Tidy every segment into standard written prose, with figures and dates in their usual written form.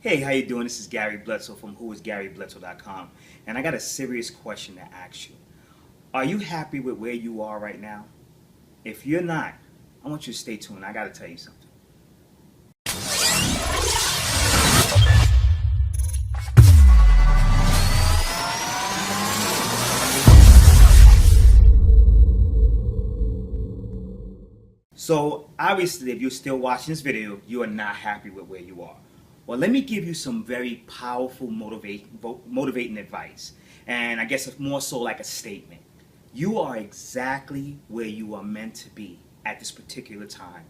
Hey, how you doing? This is Gary Bledsoe from whoisgarybledsoe.com, and I got a serious question to ask you. Are you happy with where you are right now? If you're not, I want you to stay tuned. I got to tell you something. So, obviously, if you're still watching this video, you are not happy with where you are. Well, let me give you some very powerful motivating advice. And I guess it's more so like a statement. You are exactly where you are meant to be at this particular time,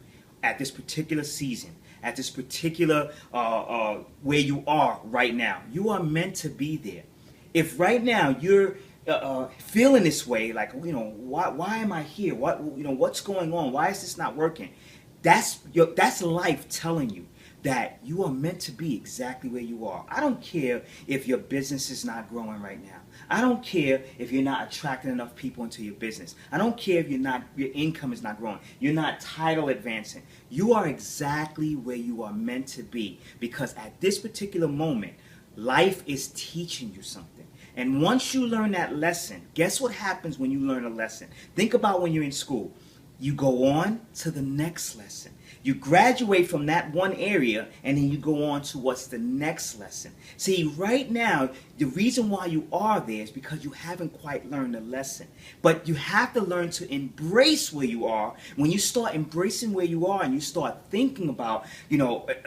at this particular season, at this particular where you are right now. You are meant to be there. If right now you're feeling this way, like, why am I here? What's going on? Why is this not working? That's life telling you that you are meant to be exactly where you are. I don't care if your business is not growing right now. I don't care if you're not attracting enough people into your business. I don't care if your income is not growing. You're not title advancing. You are exactly where you are meant to be, because at this particular moment, life is teaching you something. And once you learn that lesson, guess what happens when you learn a lesson? Think about when you're in school. You go on to the next lesson. You graduate from that one area, and then you go on to what's the next lesson. See, right now, the reason why you are there is because you haven't quite learned the lesson. But you have to learn to embrace where you are. When you start embracing where you are and you start thinking about,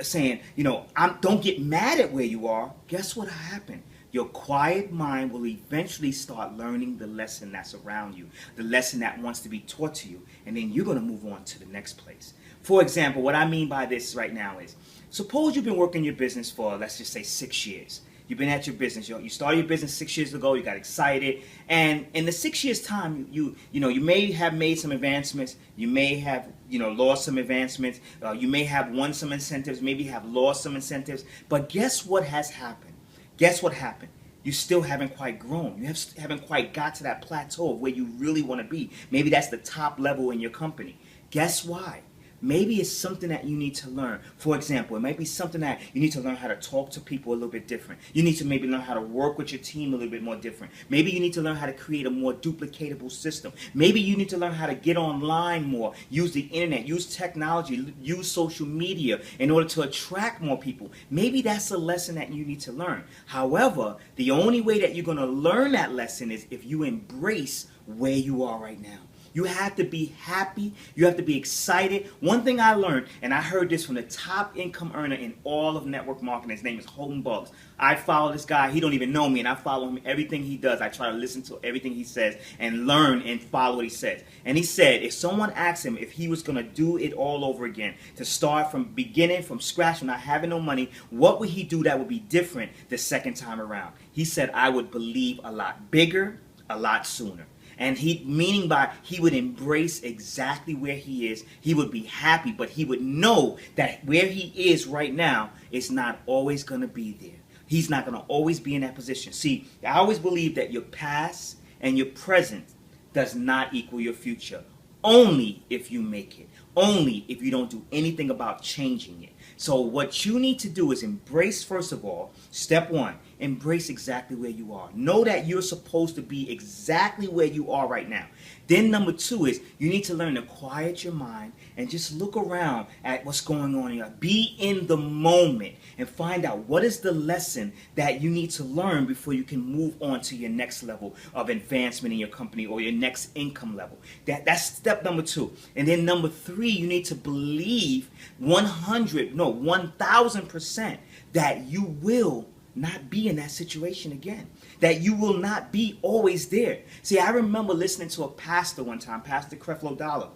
saying, don't get mad at where you are, guess what happened? Your quiet mind will eventually start learning the lesson that's around you, the lesson that wants to be taught to you, and then you're going to move on to the next place. For example, what I mean by this right now is, suppose you've been working your business for, let's just say, 6 years. You've been at your business. You started your business 6 years ago. You got excited, and in the 6 years' time, you may have made some advancements. You may have lost some advancements. You may have won some incentives. Maybe have lost some incentives. But guess what has happened? Guess what happened? You still haven't quite grown. You haven't quite got to that plateau of where you really want to be. Maybe that's the top level in your company. Guess why? Maybe it's something that you need to learn. For example, it might be something that you need to learn how to talk to people a little bit different. You need to maybe learn how to work with your team a little bit more different. Maybe you need to learn how to create a more duplicatable system. Maybe you need to learn how to get online more, use the internet, use technology, use social media in order to attract more people. Maybe that's a lesson that you need to learn. However, the only way that you're going to learn that lesson is if you embrace where you are right now. You have to be happy. You have to be excited. One thing I learned, and I heard this from the top income earner in all of network marketing. His name is Holden Bugs. I follow this guy. He don't even know me, and I follow him everything he does. I try to listen to everything he says and learn and follow what he says. And he said if someone asked him if he was going to do it all over again, to start from beginning, from scratch, not having no money, what would he do that would be different the second time around? He said, I would believe a lot bigger, a lot sooner. And meaning by he would embrace exactly where he is. He would be happy, but he would know that where he is right now is not always going to be there. He's not going to always be in that position. See, I always believe that your past and your present does not equal your future. Only if you make it. Only if you don't do anything about changing it. So what you need to do is embrace, first of all, step one, embrace exactly where you are. Know that you're supposed to be exactly where you are right now. Then number two is you need to learn to quiet your mind and just look around at what's going on in your life. Be in the moment and find out what is the lesson that you need to learn before you can move on to your next level of advancement in your company or your next income level. That's step number two. And then number three, you need to believe 1,000% that you will not be in that situation again. That you will not be always there. See, I remember listening to a pastor one time, Pastor Creflo Dollar.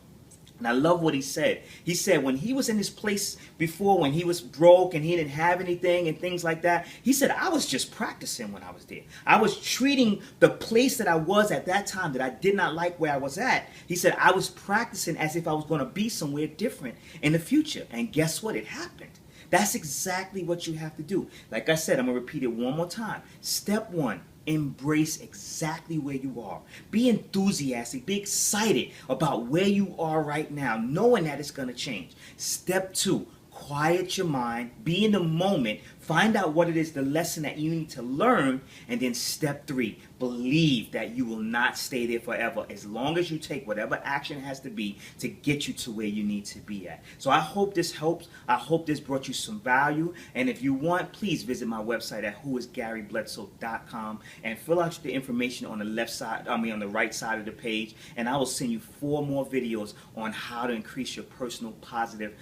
And I love what he said. He said when he was in this place before, when he was broke and he didn't have anything and things like that, he said, I was just practicing when I was there. I was treating the place that I was at that time that I did not like where I was at. He said, I was practicing as if I was going to be somewhere different in the future. And guess what? It happened. That's exactly what you have to do. Like I said, I'm going to repeat it one more time. Step one, embrace exactly where you are. Be enthusiastic. Be excited about where you are right now, knowing that it's going to change. Step two, quiet your mind, be in the moment, find out what it is, the lesson that you need to learn, and then step 3, believe that you will not stay there forever as long as you take whatever action has to be to get you to where you need to be at. So I hope this helps. I hope this brought you some value. And if you want, please visit my website at whoisgarybledsoe.com and fill out the information on the on the right side of the page, and I will send you 4 more videos on how to increase your personal positive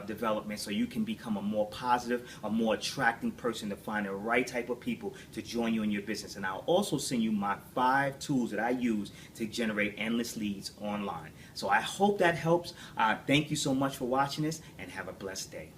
development so you can become a more positive, a more attracting person to find the right type of people to join you in your business. And I'll also send you my 5 tools that I use to generate endless leads online. So I hope that helps. Thank you so much for watching this, and have a blessed day.